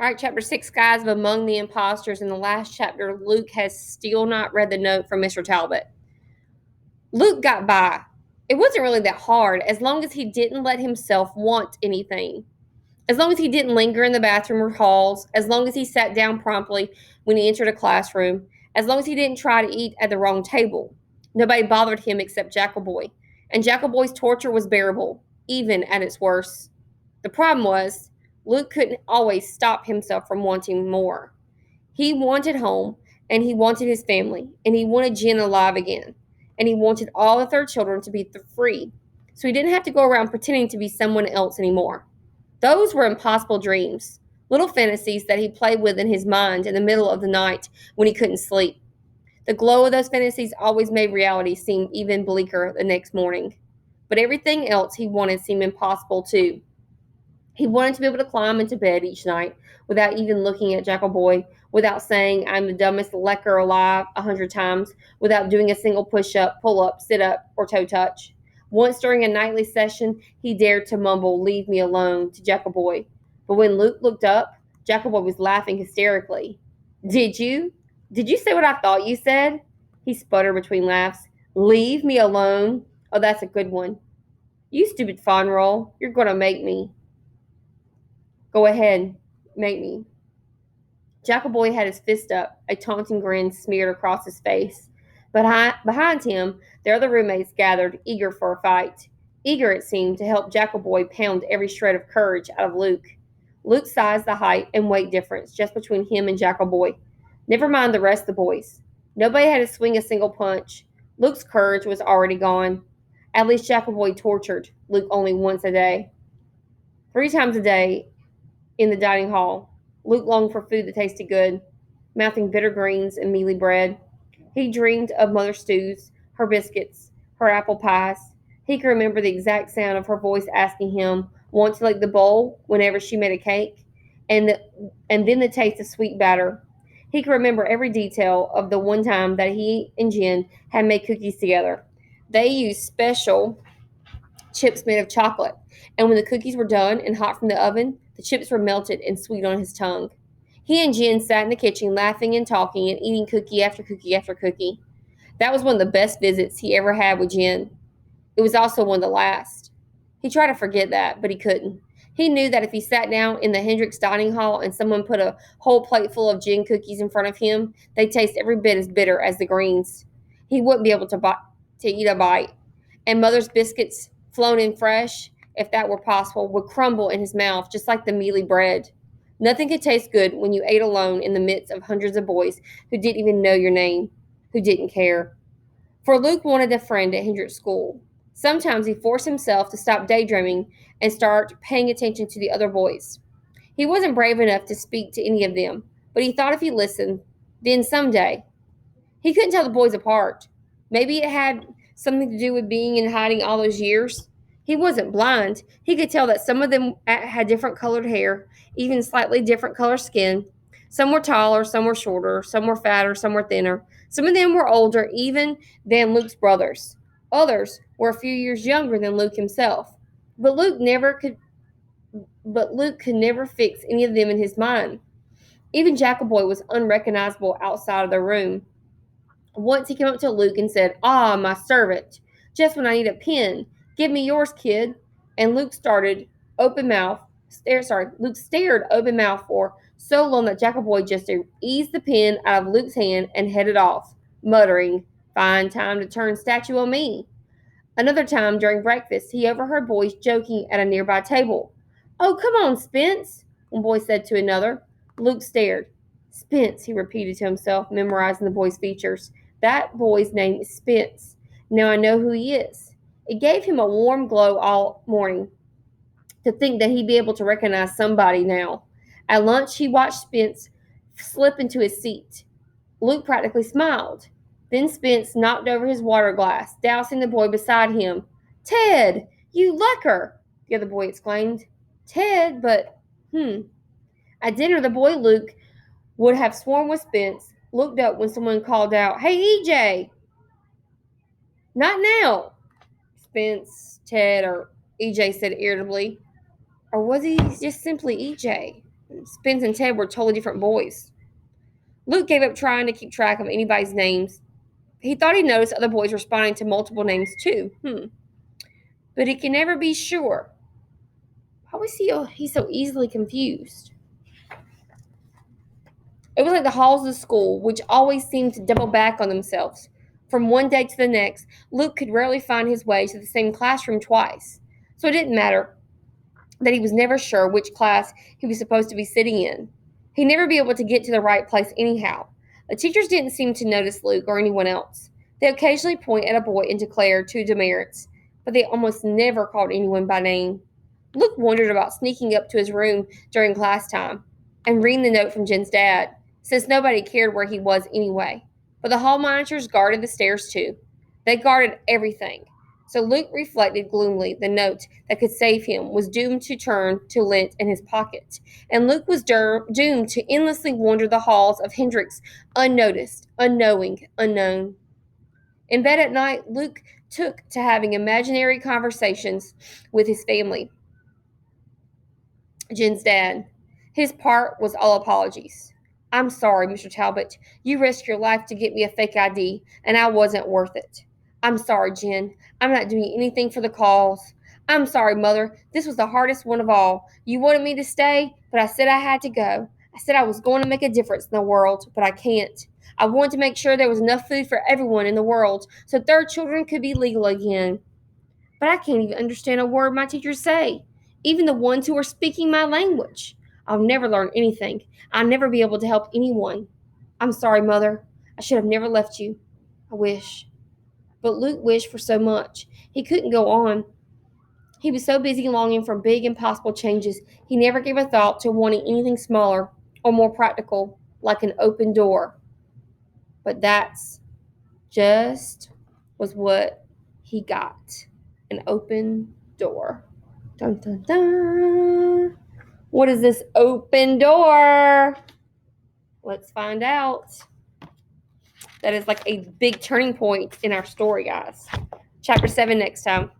All right, chapter 6, guys, of Among the Impostors. In the last chapter, Luke has still not read the note from Mr. Talbot. Luke got by. It wasn't really that hard, as long as he didn't let himself want anything. As long as he didn't linger in the bathroom or halls, as long as he sat down promptly when he entered a classroom, as long as he didn't try to eat at the wrong table. Nobody bothered him except Jackal Boy, and Jackal Boy's torture was bearable, even at its worst. The problem was, Luke couldn't always stop himself from wanting more. He wanted home, and he wanted his family, and he wanted Jen alive again, and he wanted all the third children to be free, so he didn't have to go around pretending to be someone else anymore. Those were impossible dreams, little fantasies that he played with in his mind in the middle of the night when he couldn't sleep. The glow of those fantasies always made reality seem even bleaker the next morning. But everything else he wanted seemed impossible too. He wanted to be able to climb into bed each night without even looking at Jackal Boy, without saying, "I'm the dumbest lecker alive" 100 times, without doing a single push-up, pull-up, sit-up, or toe touch. Once during a nightly session, he dared to mumble, "Leave me alone," to Jackal Boy. But when Luke looked up, Jackal Boy was laughing hysterically. Did you say what I thought you said?" He sputtered between laughs. "Leave me alone? Oh, that's a good one. You stupid fawn roll. You're going to make me." "Go ahead, make me." Jackal Boy had his fist up, a taunting grin smeared across his face. But behind him, their other roommates gathered, eager for a fight. Eager, it seemed, to help Jackal Boy pound every shred of courage out of Luke. Luke sized the height and weight difference just between him and Jackal Boy. Never mind the rest of the boys. Nobody had to swing a single punch. Luke's courage was already gone. At least Jackal Boy tortured Luke only once a day. 3 times a day, in the dining hall, Luke longed for food that tasted good, mouthing bitter greens and mealy bread. He dreamed of Mother's stews, her biscuits, her apple pies. He could remember the exact sound of her voice asking him, "Want to lick the bowl?" whenever she made a cake, and then the taste of sweet batter. He could remember every detail of the one time that he and Jen had made cookies together. They used special chips made of chocolate, and when the cookies were done and hot from the oven, the chips were melted and sweet on his tongue. He and Jen sat in the kitchen laughing and talking and eating cookie after cookie after cookie. That was one of the best visits he ever had with Jen. It was also one of the last. He tried to forget that, but he couldn't. He knew that if he sat down in the Hendricks dining hall and someone put a whole plate full of Jen cookies in front of him, they'd taste every bit as bitter as the greens. He wouldn't be able to eat a bite. And Mother's biscuits, flown in fresh, if that were possible, would crumble in his mouth just like the mealy bread. Nothing could taste good when you ate alone in the midst of hundreds of boys who didn't even know your name, who didn't care. For Luke wanted a friend at Hendrick's school. Sometimes he forced himself to stop daydreaming and start paying attention to the other boys. He wasn't brave enough to speak to any of them, but he thought if he listened, then someday. He couldn't tell the boys apart. Maybe it had something to do with being in hiding all those years. He wasn't blind. He could tell that some of them had different colored hair, even slightly different color skin. Some were taller, some were shorter, some were fatter, some were thinner. Some of them were older even than Luke's brothers. Others were a few years younger than Luke himself. But Luke could never fix any of them in his mind. Even Jackal Boy was unrecognizable outside of the room. Once he came up to Luke and said, "Ah, my servant, just when I need a pen. Give me yours, kid." And Luke stared open mouth for so long that Jackal Boy just eased the pen out of Luke's hand and headed off, muttering, "Fine time to turn statue on me." Another time during breakfast, he overheard boys joking at a nearby table. "Oh, come on, Spence," one boy said to another. Luke stared. "Spence," he repeated to himself, memorizing the boy's features. "That boy's name is Spence. Now I know who he is." It gave him a warm glow all morning to think that he'd be able to recognize somebody now. At lunch, he watched Spence slip into his seat. Luke practically smiled. Then Spence knocked over his water glass, dousing the boy beside him. "Ted, you lecker!" the other boy exclaimed. Ted, but, At dinner, the boy Luke would have sworn was Spence looked up when someone called out, "Hey, EJ!" "Not now," Ted, or EJ said irritably. Or was he just simply EJ? Spence and Ted were totally different boys. Luke gave up trying to keep track of anybody's names. He thought he noticed other boys responding to multiple names too. But he can never be sure. Why was he so easily confused? It was like the halls of the school, which always seemed to double back on themselves. From one day to the next, Luke could rarely find his way to the same classroom twice. So it didn't matter that he was never sure which class he was supposed to be sitting in. He'd never be able to get to the right place anyhow. The teachers didn't seem to notice Luke or anyone else. They occasionally point at a boy and declare two demerits, but they almost never called anyone by name. Luke wondered about sneaking up to his room during class time and reading the note from Jen's dad, since nobody cared where he was anyway. But the hall monitors guarded the stairs too. They guarded everything. So Luke reflected gloomily the note that could save him was doomed to turn to lint in his pocket, and Luke was doomed to endlessly wander the halls of Hendrix, unnoticed, unknowing, unknown. In bed at night, Luke took to having imaginary conversations with his family. Jen's dad. His part was all apologies. I'm sorry, Mr. Talbot. You risked your life to get me a fake ID, and I wasn't worth it. I'm sorry, Jen. I'm not doing anything for the cause. I'm sorry, Mother. This was the hardest one of all. You wanted me to stay, but I said I had to go. I said I was going to make a difference in the world, but I can't. I wanted to make sure there was enough food for everyone in the world so third children could be legal again. But I can't even understand a word my teachers say, even the ones who are speaking my language. I'll never learn anything. I'll never be able to help anyone. I'm sorry, Mother. I should have never left you. I wish. But Luke wished for so much. He couldn't go on. He was so busy longing for big, impossible changes, he never gave a thought to wanting anything smaller or more practical, like an open door. But that's just was what he got. An open door. Dun, dun, dun. What is this open door? Let's find out. That is like a big turning point in our story, guys. Chapter 7 next time.